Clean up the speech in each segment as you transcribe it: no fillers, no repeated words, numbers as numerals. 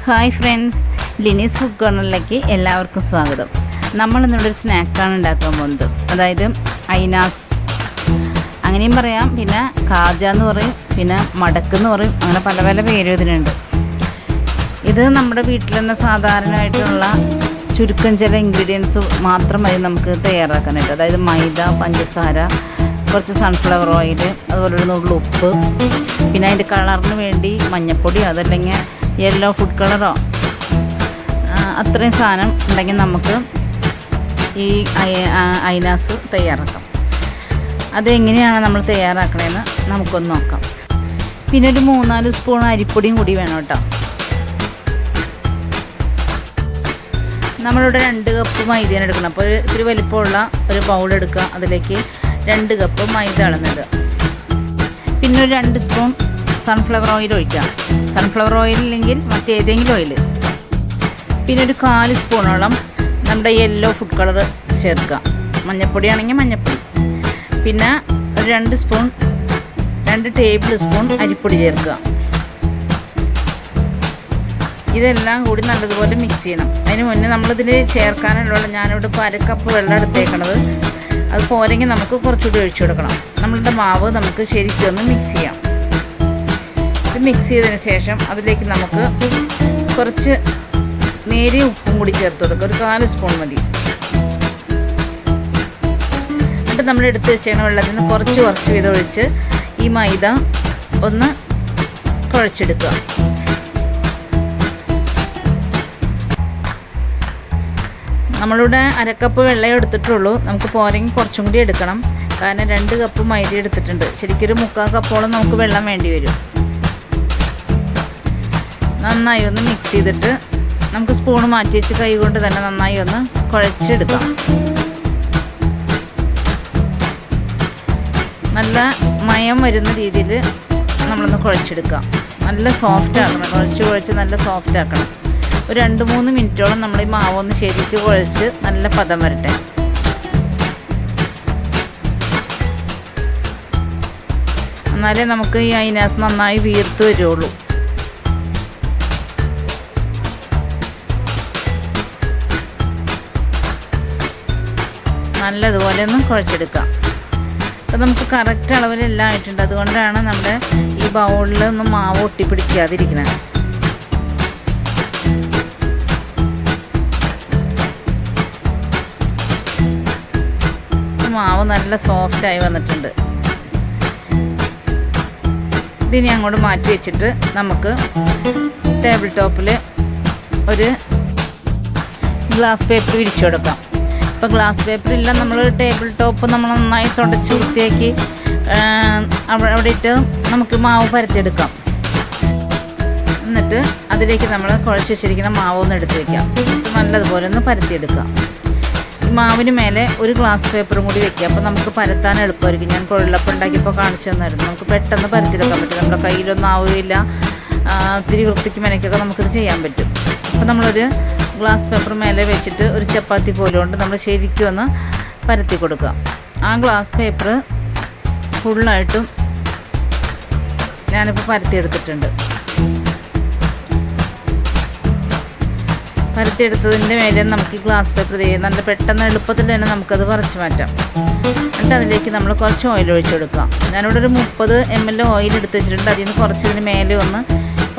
Hi friends, ലിനീസ് food കോർണറിലേക്ക് എല്ലാവർക്കും സ്വാഗതം. നമ്മളിന്നൊരു സ്നാക്കാണ് ഉണ്ടാക്കാൻ പോകുന്നത്. അതായത് ഐനാസ് അങ്ങനെയും പറയാം, പിന്നെ കാജ എന്ന് പറയും, പിന്നെ മടക്ക് എന്ന് പറയും. അങ്ങനെ പല പല പേരും ഇതിനുണ്ട്. ഇത് നമ്മുടെ വീട്ടിൽ തന്നെ സാധാരണയായിട്ടുള്ള ചുരുക്കം ചില ഇൻഗ്രീഡിയൻസ് മാത്രം മതി നമുക്ക് തയ്യാറാക്കാനായിട്ട്. അതായത് മൈദ, പഞ്ചസാര, കുറച്ച് സൺഫ്ലവർ ഓയിൽ, അതുപോലെ ഒരു നുള്ളു ഉപ്പ്, പിന്നെ അതിൻ്റെ കളറിന് വേണ്ടി മഞ്ഞൾപ്പൊടി, അതല്ലെങ്കിൽ യെല്ലോ ഫുഡ് കളറോ അത്രയും സാധനം ഉണ്ടെങ്കിൽ നമുക്ക് ഈ ഐനാസ് തയ്യാറാക്കാം. അതെങ്ങനെയാണ് നമ്മൾ തയ്യാറാക്കണതെന്ന് നമുക്കൊന്ന് നോക്കാം. പിന്നെ ഒരു 3-4 സ്പൂൺ അരിപ്പൊടിയും കൂടി വേണം കേട്ടോ. നമ്മളിവിടെ 2 കപ്പ് മൈദയാണ് എടുക്കണം. അപ്പോൾ ഒരു വലിപ്പമുള്ള ഒരു ബൗൾ എടുക്കുക, അതിലേക്ക് 2 കപ്പ് മൈദ അളന്നിടുക. പിന്നെ ഒരു 2 സ്പൂൺ സൺഫ്ലവർ ഓയിൽ ഒഴിക്കാം. സൺഫ്ലവർ ഓയിൽ ഇല്ലെങ്കിൽ മറ്റേതെങ്കിലും ഓയിൽ. പിന്നെ ഒരു 4 സ്പൂണോളം നമ്മുടെ യെല്ലോ ഫുഡ് കളർ ചേർക്കുക. മഞ്ഞൾപ്പൊടി ആണെങ്കിൽ മഞ്ഞൾപ്പൊടി. പിന്നെ ഒരു 2 ടേബിൾ സ്പൂൺ അരിപ്പൊടി ചേർക്കുക. ഇതെല്ലാം കൂടി നല്ലതുപോലെ മിക്സ് ചെയ്യണം. അതിന് മുന്നേ നമ്മളിതിൽ ചേർക്കാനുള്ള ഞാനിവിടെ ഇപ്പോൾ 1 കപ്പ് വെള്ളം എടുത്തേക്കണത്. അത് പോരെങ്കിൽ നമുക്ക് കുറച്ചുകൂടി ഒഴിച്ചു കൊടുക്കണം. നമ്മളുടെ മാവ് നമുക്ക് ശരിക്കും ഒന്ന് മിക്സ് ചെയ്യാം. ഇത് മിക്സ് ചെയ്തതിന് ശേഷം അതിലേക്ക് നമുക്ക് കുറച്ച് നേരിയ ഉപ്പും കൂടി ചേർത്ത് കൊടുക്കുക. ഒരു 4 സ്പൂൺ മതി. എന്നിട്ട് നമ്മൾ എടുത്ത് വെച്ചേക്കണ വെള്ളത്തിൽ നിന്ന് കുറച്ച് വീതം ഒഴിച്ച് ഈ മൈദ ഒന്ന് കുഴച്ചെടുക്കുക. നമ്മളിവിടെ 1 കപ്പ് വെള്ളം എടുത്തിട്ടുള്ളൂ. നമുക്ക് പോരെങ്കിൽ കുറച്ചും കൂടി എടുക്കണം. കാരണം 2 കപ്പ് മൈദ എടുത്തിട്ടുണ്ട്. ശരിക്കൊരു 3/4 കപ്പോളം നമുക്ക് വെള്ളം വേണ്ടി വരും. നന്നായി ഒന്ന് മിക്സ് ചെയ്തിട്ട് നമുക്ക് സ്പൂൺ മാറ്റി വെച്ച് കൈ കൊണ്ട് തന്നെ നന്നായി ഒന്ന് കുഴച്ചെടുക്കാം. നല്ല മയം വരുന്ന രീതിയിൽ നമ്മളൊന്ന് കുഴച്ചെടുക്കാം. നല്ല സോഫ്റ്റ് ആക്കണം. കുഴച്ച് നല്ല സോഫ്റ്റ് ആക്കണം. ഒരു 2-3 മിനിറ്റോളം നമ്മൾ ഈ മാവൊന്ന് ശരിക്ക് കുഴച്ച് നല്ല പദം വരട്ടെ. എന്നാലേ നമുക്ക് ഈ ഐനാസ് നന്നായി വീർത്ത് വരുള്ളൂ. നല്ലതുപോലെ ഒന്ന് കുഴച്ചെടുക്കാം. അപ്പോൾ നമുക്ക് കറക്റ്റ് അളവിലെല്ലാം ആയിട്ടുണ്ട്. അതുകൊണ്ടാണ് നമ്മുടെ ഈ ബൗളിൽ ഒന്നും മാവ് ഒട്ടിപ്പിടിക്കാതിരിക്കുന്നത്. മാവ് നല്ല സോഫ്റ്റായി വന്നിട്ടുണ്ട്. ഇതിനി അങ്ങോട്ട് മാറ്റി വെച്ചിട്ട് നമുക്ക് ടേബിൾ ടോപ്പിൽ ഒരു ഗ്ലാസ് പേപ്പർ വിരിച്ചു കൊടുക്കാം. ഇപ്പോൾ ഗ്ലാസ് പേപ്പറില്ല, നമ്മൾ ടേബിൾ ടോപ്പ് നമ്മൾ നന്നായി തുടച്ച് വൃത്തിയാക്കി അവിടെ ഇട്ട് നമുക്ക് മാവ് പരത്തിയെടുക്കാം. എന്നിട്ട് അതിലേക്ക് നമ്മൾ കുഴച്ച് വെച്ചിരിക്കുന്ന മാവ് ഒന്ന് എടുത്ത് വയ്ക്കാം. നല്ലതുപോലെ ഒന്ന് പരത്തിയെടുക്കാം. ഈ മാവിന് മേലെ ഒരു ഗ്ലാസ് പേപ്പറും കൂടി വെക്കുക. അപ്പോൾ നമുക്ക് പരത്താൻ എളുപ്പമായിരിക്കും. ഞാൻ കൊഴലപ്പം ഉണ്ടാക്കിയപ്പോൾ കാണിച്ചു തന്നായിരുന്നു. നമുക്ക് പെട്ടെന്ന് പരത്തിയെടുക്കാൻ പറ്റും. നമ്മുടെ കയ്യിലൊന്നും ആവുകയില്ല. ഇത്തിരി വൃത്തിക്ക് മെനക്കൊക്കെ നമുക്കിത് ചെയ്യാൻ പറ്റും. അപ്പോൾ നമ്മളൊരു ഗ്ലാസ് പേപ്പർ മേലെ വെച്ചിട്ട് ഒരു ചപ്പാത്തി പോലെ കൊണ്ട് നമ്മൾ ശരിക്കും ഒന്ന് പരത്തി കൊടുക്കുക. ആ ഗ്ലാസ് പേപ്പർ ഫുള്ളായിട്ടും ഞാനിപ്പോൾ പരത്തിയെടുത്തിട്ടുണ്ട്. പരത്തിയെടുത്തതിൻ്റെ മേലെ നമുക്ക് ഈ ഗ്ലാസ് പേപ്പർ നല്ല പെട്ടെന്ന് എളുപ്പത്തിൽ തന്നെ നമുക്കത് പറിച്ച് മാറ്റാം. എന്നിട്ട് അതിലേക്ക് നമ്മൾ കുറച്ച് ഓയിൽ ഒഴിച്ച് കൊടുക്കാം. ഞാനിവിടെ ഒരു 30 ml ഓയിൽ എടുത്ത് വെച്ചിട്ടുണ്ട്. അതിൽ നിന്ന് കുറച്ചതിന് മേലെ ഒന്ന്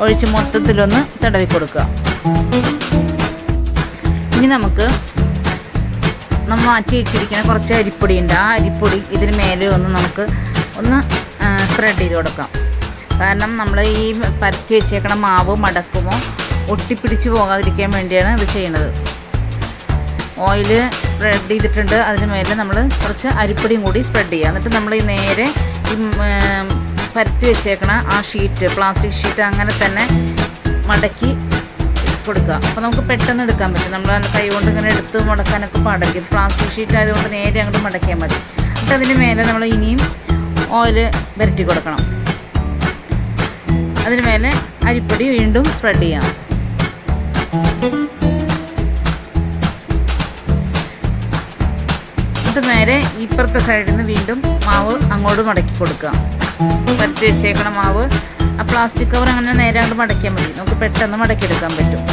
ഒഴിച്ച് മൊത്തത്തിലൊന്ന് തടവി കൊടുക്കുക. ഇനി നമുക്ക് നമ്മൾ മാറ്റി വെച്ചിരിക്കുന്ന കുറച്ച് അരിപ്പൊടി ഉണ്ട്. ആ അരിപ്പൊടി ഇതിന് മേലെ നമുക്ക് സ്പ്രെഡ് ചെയ്ത് കൊടുക്കാം. കാരണം നമ്മൾ ഈ പരത്തി വെച്ചേക്കണ മാവ് മടക്കുമോ ഒട്ടിപ്പിടിച്ച് പോകാതിരിക്കാൻ വേണ്ടിയാണ് ഇത് ചെയ്യുന്നത്. ഓയിൽ സ്പ്രെഡ് ചെയ്തിട്ടുണ്ട്. അതിന് മേലെ നമ്മൾ കുറച്ച് അരിപ്പൊടിയും കൂടി സ്പ്രെഡ് ചെയ്യുക. എന്നിട്ട് നമ്മൾ ഈ നേരെ ഈ പരത്തി വെച്ചേക്കണ ആ ഷീറ്റ്, പ്ലാസ്റ്റിക് ഷീറ്റ് അങ്ങനെ തന്നെ മടക്കി കൊടുക്കുക. അപ്പോൾ നമുക്ക് പെട്ടെന്ന് എടുക്കാൻ പറ്റും. നമ്മൾ കൈ കൊണ്ട് ഇങ്ങനെ എടുത്ത് മടക്കാനൊക്കെ പാടായിരിക്കും. പ്ലാസ്റ്റിക് ഷീറ്റ് ആയതുകൊണ്ട് നേരെ അങ്ങോട്ട് മടക്കിയാൽ മതി. എന്നിട്ട് അതിന് മേലെ നമ്മൾ ഇനിയും ഓയിൽ പുരട്ടി കൊടുക്കണം. അതിന് മേലെ അരിപ്പൊടി വീണ്ടും സ്പ്രെഡ് ചെയ്യാം. എന്നിട്ട് നേരെ ഇപ്പുറത്തെ സൈഡിൽ നിന്ന് വീണ്ടും മാവ് അങ്ങോട്ട് മടക്കി കൊടുക്കുക. പരത്തി വെച്ചേക്കണ മാവ് ആ പ്ലാസ്റ്റിക് കവർ അങ്ങനെ നേരെ അങ്ങോട്ട് മടക്കിയാൽ മതി, നമുക്ക് പെട്ടെന്ന് മടക്കിയെടുക്കാൻ പറ്റും.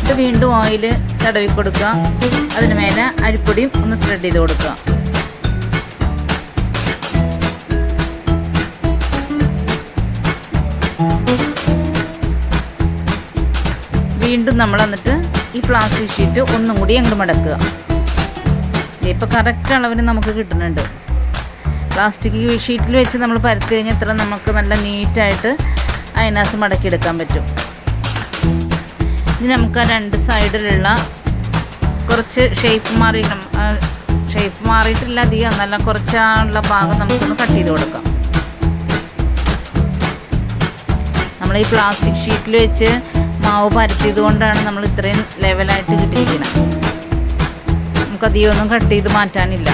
ഇത് വീണ്ടും ഓയിൽ തടവി കൊടുക്കുക, അതിന് മേലെ അരിപ്പൊടിയും ഒന്ന് സ്പ്രെഡ് ചെയ്ത് കൊടുക്കുക. വീണ്ടും നമ്മൾ എന്നിട്ട് ഈ പ്ലാസ്റ്റിക് ഷീറ്റ് ഒന്നും കൂടി അങ്ങോട്ട് മടക്കുക. ഇപ്പോൾ കറക്റ്റ് അളവിന് നമുക്ക് കിട്ടുന്നുണ്ട്. പ്ലാസ്റ്റിക് ഷീറ്റിൽ വെച്ച് നമ്മൾ പരത്തി കഴിഞ്ഞാൽ ഇത്ര നമുക്ക് നല്ല നീറ്റായിട്ട് ഐനാസ് മടക്കിയെടുക്കാൻ പറ്റും. ഇനി നമുക്ക് ആ രണ്ട് സൈഡിലുള്ള കുറച്ച് ഷേപ്പ് മാറിയിട്ടില്ല അധികം, നല്ല കുറച്ചുള്ള ഭാഗം നമുക്കൊന്ന് കട്ട് ചെയ്ത് കൊടുക്കാം. നമ്മൾ ഈ പ്ലാസ്റ്റിക് ഷീറ്റിൽ വെച്ച് മാവ് പരത്തിയത് കൊണ്ടാണ് നമ്മൾ ഇത്രയും ലെവലായിട്ട് കിട്ടിയിരിക്കുന്നത്. നമുക്കധികം ഒന്നും കട്ട് ചെയ്ത് മാറ്റാനില്ല.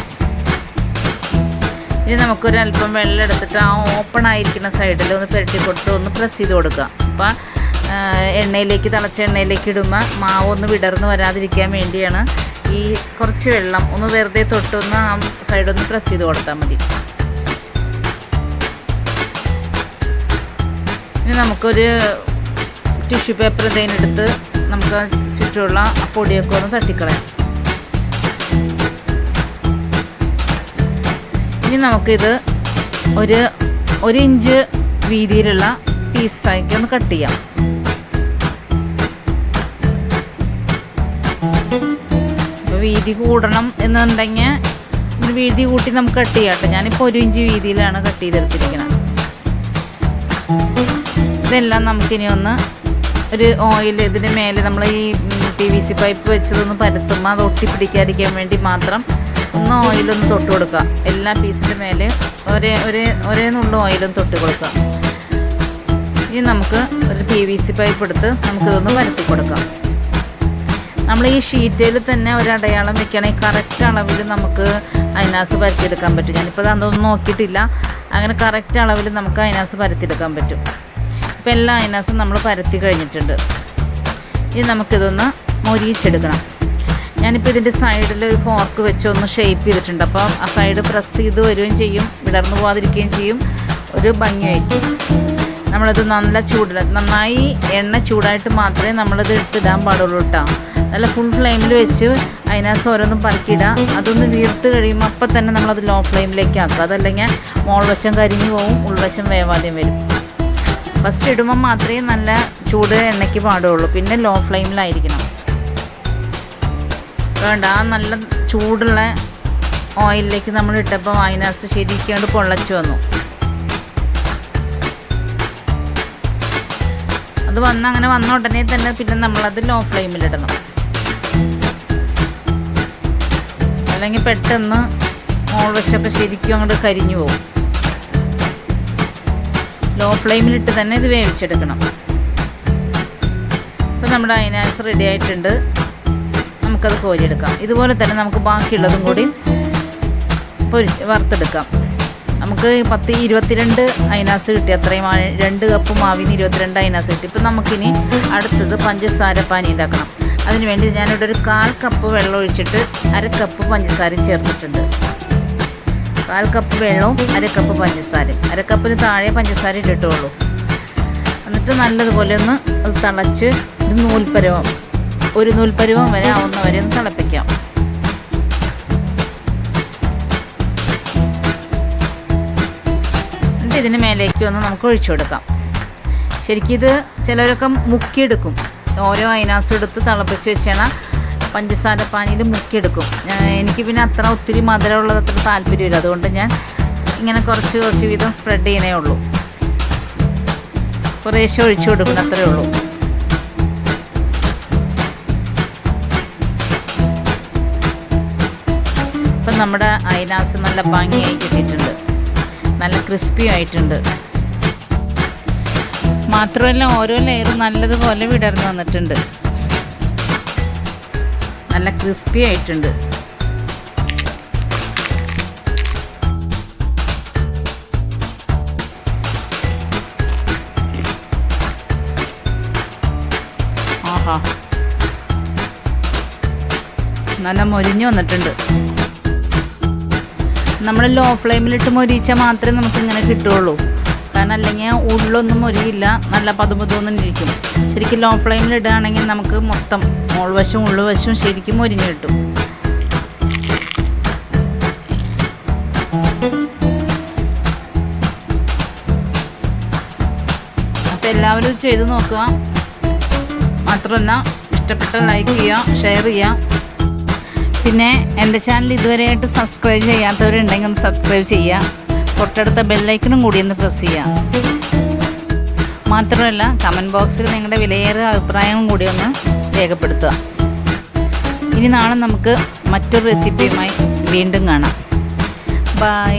ഇനി നമുക്കൊരല്പം വെള്ളം എടുത്തിട്ട് ആ ഓപ്പൺ ആയിരിക്കുന്ന സൈഡിൽ ഒന്ന് പുരട്ടി കൊടുത്ത് ഒന്ന് പ്രസ് ചെയ്ത് കൊടുക്കുക. അപ്പോൾ തിളച്ച എണ്ണയിലേക്ക് ഇടുമ്പോൾ മാവ് ഒന്ന് വിടർന്ന് വരാതിരിക്കാൻ വേണ്ടിയാണ് ഈ കുറച്ച് വെള്ളം ഒന്ന് വെറുതെ തൊട്ടൊന്ന് ആ സൈഡൊന്ന് പ്രസ് ചെയ്ത് കൊടുത്താൽ മതി. ഇനി നമുക്കൊരു ടിഷ്യൂ പേപ്പർ എടുത്ത് നമുക്ക് ചുറ്റുമുള്ള പൊടിയൊക്കെ ഒന്ന് തട്ടിക്കളയാം. ഇനി നമുക്കിത് ഒരു ഇഞ്ച് വീതിയിലുള്ള പീസാക്കി ഒന്ന് കട്ട് ചെയ്യാം. ഇപ്പോൾ വീതി കൂടണം എന്നുണ്ടെങ്കിൽ വീതി കൂട്ടി നമുക്ക് കട്ട് ചെയ്യാം കേട്ടോ. ഞാനിപ്പോൾ 1 ഇഞ്ച് വീതിയിലാണ് കട്ട് ചെയ്തെടുത്തിരിക്കുന്നത്. ഇതെല്ലാം നമുക്കിനി ഒന്ന് ഒരു ഓയിൽ ഇതിന് മേലെ നമ്മൾ ഈ PVC പൈപ്പ് വെച്ചതൊന്ന് പരത്തുമ്പോൾ അത് ഒട്ടിപ്പിടിക്കാതിരിക്കാൻ വേണ്ടി മാത്രം ഒന്ന് ഓയിലൊന്ന് തൊട്ട് കൊടുക്കുക. എല്ലാ പീസിൻ്റെ മേലെ ഒരേ നുള്ള ഓയിലൊന്ന് തൊട്ട് കൊടുക്കുക. ഇനി നമുക്ക് ഒരു PVC പൈപ്പ് എടുത്ത് നമുക്കിതൊന്ന് പരത്തി കൊടുക്കാം. നമ്മൾ ഈ ഷീറ്റിൽ തന്നെ ഒരു അടയാളം വെക്കുകയാണെങ്കിൽ കറക്റ്റ് അളവിൽ നമുക്ക് ഐനാസ് പരത്തിയെടുക്കാൻ പറ്റും. ഞാനിപ്പോൾ അതൊന്നും നോക്കിയിട്ടില്ല. അങ്ങനെ കറക്റ്റ് അളവിൽ നമുക്ക് ഐനാസ് പരത്തിയെടുക്കാൻ പറ്റും. ഇപ്പോൾ എല്ലാ ഐനാസും നമ്മൾ പരത്തി കഴിഞ്ഞിട്ടുണ്ട്. ഇനി നമുക്കിതൊന്ന് മൊരിയിച്ചെടുക്കണം. ഞാനിപ്പോൾ ഇതിൻ്റെ സൈഡിൽ ഒരു ഫോർക്ക് വെച്ച് ഒന്ന് ഷേപ്പ് ചെയ്തിട്ടുണ്ട്. അപ്പോൾ ആ സൈഡ് പ്രസ് ചെയ്ത് വരികയും ചെയ്യും, വിടർന്നു പോകാതിരിക്കുകയും ചെയ്യും, ഒരു ഭംഗിയായിരിക്കും. നമ്മളത് നന്നായി എണ്ണ ചൂടായിട്ട് മാത്രമേ നമ്മളത് ഇട്ടിടാൻ പാടുള്ളൂ കേട്ടോ. നല്ല ഫുൾ ഫ്ലെയിമിൽ വെച്ച് ഐനാസ് ഓരോന്നും പറക്കിയിടുക. അതൊന്ന് വീർത്ത് കഴിയുമ്പോൾ അപ്പം തന്നെ നമ്മളത് ലോ ഫ്ലെയിമിലേക്ക് ആക്കുക. അതല്ലെങ്കിൽ മോൾവശം കരിഞ്ഞു പോവും, ഉൾവശം വേവാതെയും വരും. ഫസ്റ്റ് ഇടുമ്പോൾ മാത്രമേ നല്ല ചൂട് എണ്ണയ്ക്ക് പാടുള്ളൂ, പിന്നെ ലോ ഫ്ലെയിമിലായിരിക്കണം. വേണ്ട, ആ നല്ല ചൂടുള്ള ഓയിലിലേക്ക് നമ്മൾ ഇട്ടപ്പോൾ ഐനാസ് ശരിക്കാണ്ട് പൊള്ളച്ച് വന്നു. അത് അങ്ങനെ വന്ന ഉടനെ തന്നെ പിന്നെ നമ്മളത് ലോ ഫ്ലെയിമിലിടണം. അല്ലെങ്കിൽ പെട്ടെന്ന് മോൾവശമൊക്കെ ശരിക്കും അങ്ങോട്ട് കരിഞ്ഞു പോകും. ലോ ഫ്ലെയിമിലിട്ട് തന്നെ ഇത് വേവിച്ചെടുക്കണം. ഇപ്പം നമ്മുടെ ഐനാസ് റെഡി ആയിട്ടുണ്ട്. നമുക്കത് കോരിയെടുക്കാം. ഇതുപോലെ തന്നെ നമുക്ക് ബാക്കിയുള്ളതും കൂടി വറുത്തെടുക്കാം. നമുക്ക് 22 ഐനാസ് കിട്ടി. അത്രയും 2 കപ്പ് മാവിന് 22 ഐനാസ് കിട്ടി. ഇപ്പം നമുക്കിനി അടുത്തത് പഞ്ചസാര പാനി ഉണ്ടാക്കണം. അതിനുവേണ്ടി ഞാനിവിടെ ഒരു 1/4 കപ്പ് വെള്ളം ഒഴിച്ചിട്ട് 1/2 കപ്പ് പഞ്ചസാരയും ചേർത്തിട്ടുണ്ട്. 1/4 കപ്പ് വെള്ളവും 1/2 കപ്പ് പഞ്ചസാരയും. 1/2 കപ്പിന് താഴെ പഞ്ചസാര ഇട്ടിട്ടുള്ളൂ. എന്നിട്ട് നല്ലതുപോലെ ഒന്ന് അത് തിളച്ച് ഒരു നൂൽപ്പരുവം വരെ ആവുന്നവരെ ഒന്ന് തിളപ്പിക്കാം. എന്നിട്ട് ഇതിന് മേലേക്ക് ഒന്ന് നമുക്ക് ഒഴിച്ചു കൊടുക്കാം. ശരിക്കും ഇത് ചിലരൊക്കെ മുക്കിയെടുക്കും. ഓരോ ഐനാസും എടുത്ത് തിളപ്പിച്ച് വെച്ചാണ് പഞ്ചസാര പാനിയിൽ മുക്കിയെടുക്കും. എനിക്ക് പിന്നെ ഒത്തിരി മധുരമുള്ളത് അത്ര താല്പര്യമില്ല. അതുകൊണ്ട് ഞാൻ ഇങ്ങനെ കുറച്ച് വീതം സ്പ്രെഡ് ചെയ്യണേ ഉള്ളൂ. കുറേശ്ശെ ഒഴിച്ചു കൊടുക്കണം, അത്രയേ ഉള്ളൂ. ഇപ്പം നമ്മുടെ ഐനാസ് നല്ല ഭംഗിയായി കിട്ടിയിട്ടുണ്ട്, നല്ല ക്രിസ്പി ആയിട്ടുണ്ട്. മാത്രമല്ല ഓരോ ലെയറും നല്ലതുപോലെ വിടർന്ന് വന്നിട്ടുണ്ട്, നല്ല ക്രിസ്പി ആയിട്ടുണ്ട്. ആഹാ, നല്ല മൊരിഞ്ഞ് വന്നിട്ടുണ്ട്. നമ്മൾ ലോ ഫ്ലെയിമിലിട്ട് മൊരിച്ചാൽ മാത്രമേ നമുക്കിങ്ങനെ കിട്ടുള്ളൂ. കാരണം അല്ലെങ്കിൽ ഉള്ളൊന്നും മൊരിയില്ല, നല്ല പതുപതുവൊന്നും ഇരിക്കും. ശരിക്കും ലോ ഫ്ലെയിമിൽ ഇടുകയാണെങ്കിൽ നമുക്ക് മൊത്തം ഉൾവശവും ഉള്ളുവശവും ശരിക്കും മൊരിഞ്ഞ് കിട്ടും. അപ്പോൾ എല്ലാവരും ഇത് ചെയ്ത് നോക്കുക. മാത്രമല്ല ഇഷ്ടപ്പെട്ട ലൈക്ക് ചെയ്യുക, ഷെയർ ചെയ്യുക. പിന്നെ എൻ്റെ ചാനൽ ഇതുവരെയായിട്ട് സബ്സ്ക്രൈബ് ചെയ്യാത്തവരുണ്ടെങ്കിൽ ഒന്ന് സബ്സ്ക്രൈബ് ചെയ്യുക. തൊട്ടടുത്ത ബെല്ലൈക്കണും കൂടി ഒന്ന് പ്രസ് ചെയ്യുക. മാത്രമല്ല കമൻറ്റ് ബോക്സിൽ നിങ്ങളുടെ വിലയേറിയ അഭിപ്രായങ്ങളും കൂടി ഒന്ന് രേഖപ്പെടുത്തുക. ഇനി നാളെ നമുക്ക് മറ്റൊരു റെസിപ്പിയുമായി വീണ്ടും കാണാം. ബൈ.